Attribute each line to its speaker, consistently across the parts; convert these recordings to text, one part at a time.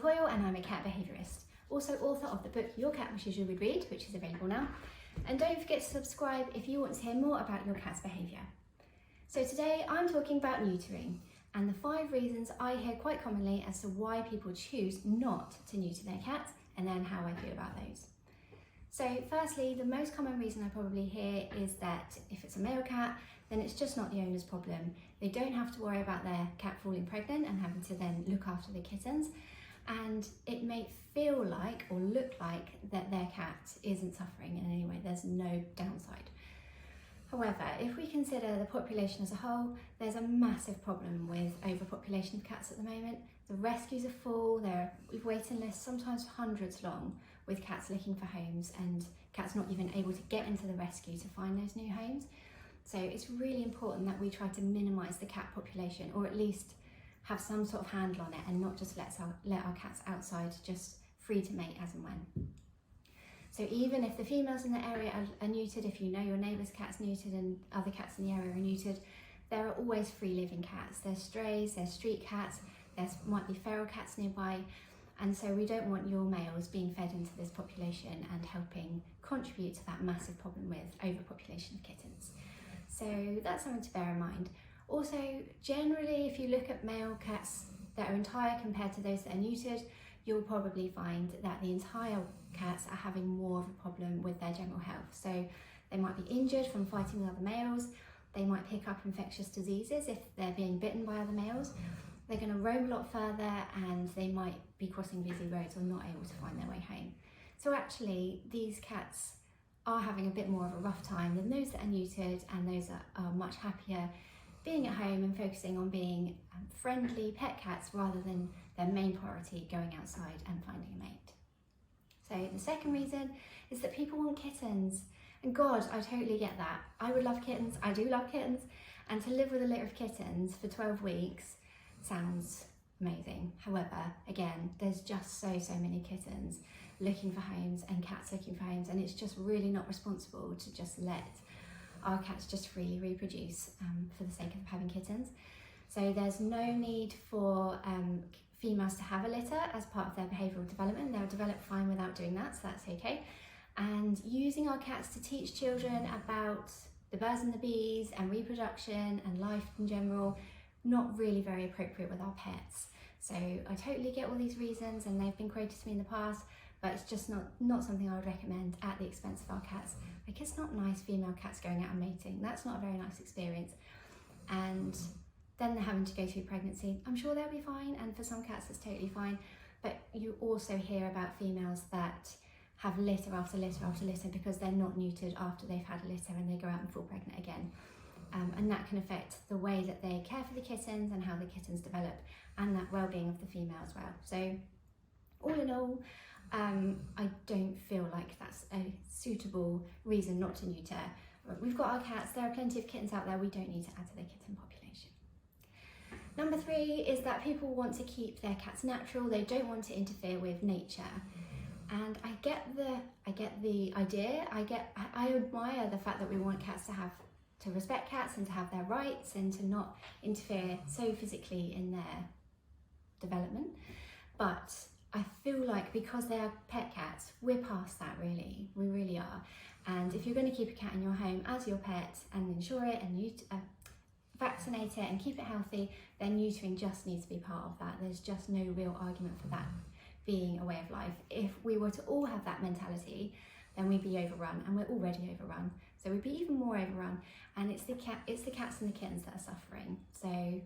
Speaker 1: Coyle and I'm a cat behaviourist, also author of the book Your Cat Wishes You Would Read, which is available now. And don't forget to subscribe if you want to hear more about your cat's behaviour. So today I'm talking about neutering and the 5 reasons I hear quite commonly as to why people choose not to neuter their cat, and then how I feel about those. So firstly, the most common reason I probably hear is that if it's a male cat, then it's just not the owner's problem. They don't have to worry about their cat falling pregnant and having to then look after the kittens. And it may feel like or look like that their cat isn't suffering in any way. There's no downside. However, if we consider the population as a whole, there's a massive problem with overpopulation of cats at the moment. The rescues are full, there are waiting lists, sometimes hundreds long, with cats looking for homes and cats not even able to get into the rescue to find those new homes. So it's really important that we try to minimise the cat population, or at least have some sort of handle on it and not just let our cats outside just free to mate as and when. So even if the females in the area are neutered, if you know your neighbour's cat's neutered and other cats in the area are neutered, there are always free living cats. There's strays, there's street cats, there might be feral cats nearby, and so we don't want your males being fed into this population and helping contribute to that massive problem with overpopulation of kittens. So that's something to bear in mind. Also, generally, if you look at male cats that are entire compared to those that are neutered, you'll probably find that the entire cats are having more of a problem with their general health. So they might be injured from fighting with other males, they might pick up infectious diseases if they're being bitten by other males, they're going to roam a lot further, and they might be crossing busy roads or not able to find their way home. So actually, these cats are having a bit more of a rough time than those that are neutered, and those that are much happier being at home and focusing on being friendly pet cats rather than their main priority going outside and finding a mate. So the second reason is that people want kittens. And God, I totally get that. I would love kittens, I do love kittens, and to live with a litter of kittens for 12 weeks sounds amazing. However, again, there's just so many kittens looking for homes and cats looking for homes, and it's just really not responsible to just let our cats just freely reproduce for the sake of having kittens. So there's no need for females to have a litter as part of their behavioural development. They'll develop fine without doing that, so that's okay. And using our cats to teach children about the birds and the bees and reproduction and life in general, not really very appropriate with our pets. So I totally get all these reasons, and they've been quoted to me in the past, but it's just not something I would recommend at the expense of our cats. Like, it's not nice female cats going out and mating. That's not a very nice experience. And then they're having to go through pregnancy. I'm sure they'll be fine, and for some cats it's totally fine, but you also hear about females that have litter after litter after litter because they're not neutered after they've had a litter and they go out and fall pregnant again. And that can affect the way that they care for the kittens and how the kittens develop, and that well-being of the female as well. So all in all, I don't feel like that's a suitable reason not to neuter. We've got our cats, there are plenty of kittens out there, we don't need to add to their kitten population. Number 3 is that people want to keep their cats natural, they don't want to interfere with nature. And I get the idea, I admire the fact that we want cats to respect cats and to have their rights and to not interfere so physically in their development. But I feel like because they are pet cats, we're past that really, we really are. And if you're going to keep a cat in your home as your pet and insure it and vaccinate it and keep it healthy, then neutering just needs to be part of that. There's just no real argument for that being a way of life. If we were to all have that mentality, then we'd be overrun, and we're already overrun. So we'd be even more overrun, and it's the cats and the kittens that are suffering. So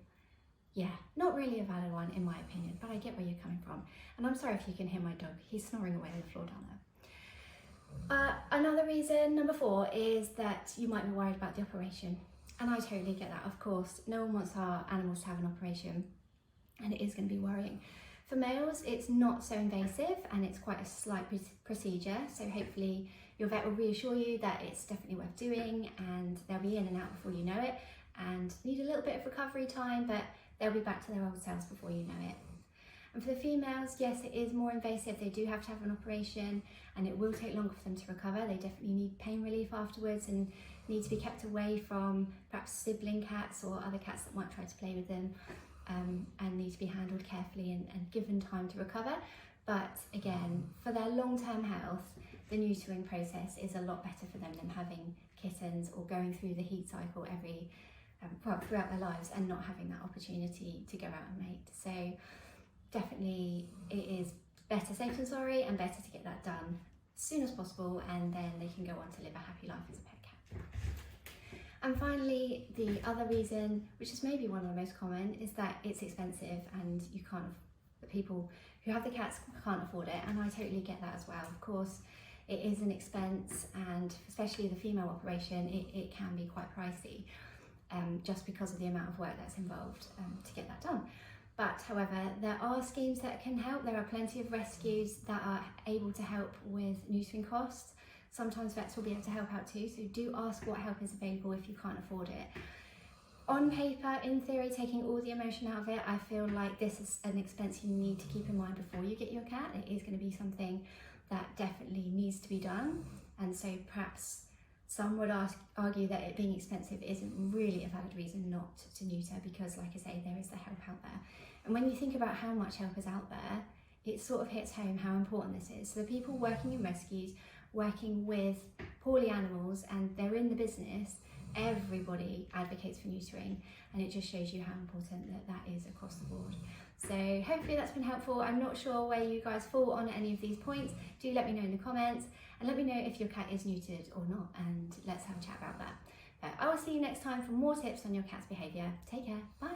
Speaker 1: yeah, not really a valid one in my opinion, but I get where you're coming from. And I'm sorry if you can hear my dog, he's snoring away on the floor down there. Another reason, number 4, is that you might be worried about the operation. And I totally get that, of course. No one wants our animals to have an operation, and it is going to be worrying. For males, it's not so invasive and it's quite a slight procedure, so hopefully your vet will reassure you that it's definitely worth doing, and they'll be in and out before you know it and need a little bit of recovery time, but they'll be back to their old selves before you know it. And for the females, yes, it is more invasive. They do have to have an operation and it will take longer for them to recover. They definitely need pain relief afterwards and need to be kept away from perhaps sibling cats or other cats that might try to play with them. and need to be handled carefully and given time to recover. But again, for their long-term health, the neutering process is a lot better for them than having kittens or going through the heat cycle throughout their lives and not having that opportunity to go out and mate. So definitely it is better safe than sorry, and better to get that done as soon as possible, and then they can go on to live a happy life as a pet cat. And finally, the other reason, which is maybe one of the most common, is that it's expensive and the people who have the cats can't afford it, and I totally get that as well. Of course, it is an expense, and especially the female operation, it can be quite pricey, just because of the amount of work that's involved to get that done. But however, there are schemes that can help. There are plenty of rescues that are able to help with neutering costs. Sometimes vets will be able to help out too, so do ask what help is available if you can't afford it. On paper, in theory, taking all the emotion out of it, I feel like this is an expense you need to keep in mind before you get your cat. It is going to be something that definitely needs to be done, and so perhaps some would argue that it being expensive isn't really a valid reason not to neuter, because like I say, there is the help out there. And when you think about how much help is out there, it sort of hits home how important this is. So the people working in rescues, working with poorly animals, and they're in the business, everybody advocates for neutering, and it just shows you how important that is across the board. So hopefully that's been helpful. I'm not sure where you guys fall on any of these points. Do let me know in the comments, and let me know if your cat is neutered or not, and let's have a chat about that. But I will see you next time for more tips on your cat's behaviour. Take care, bye.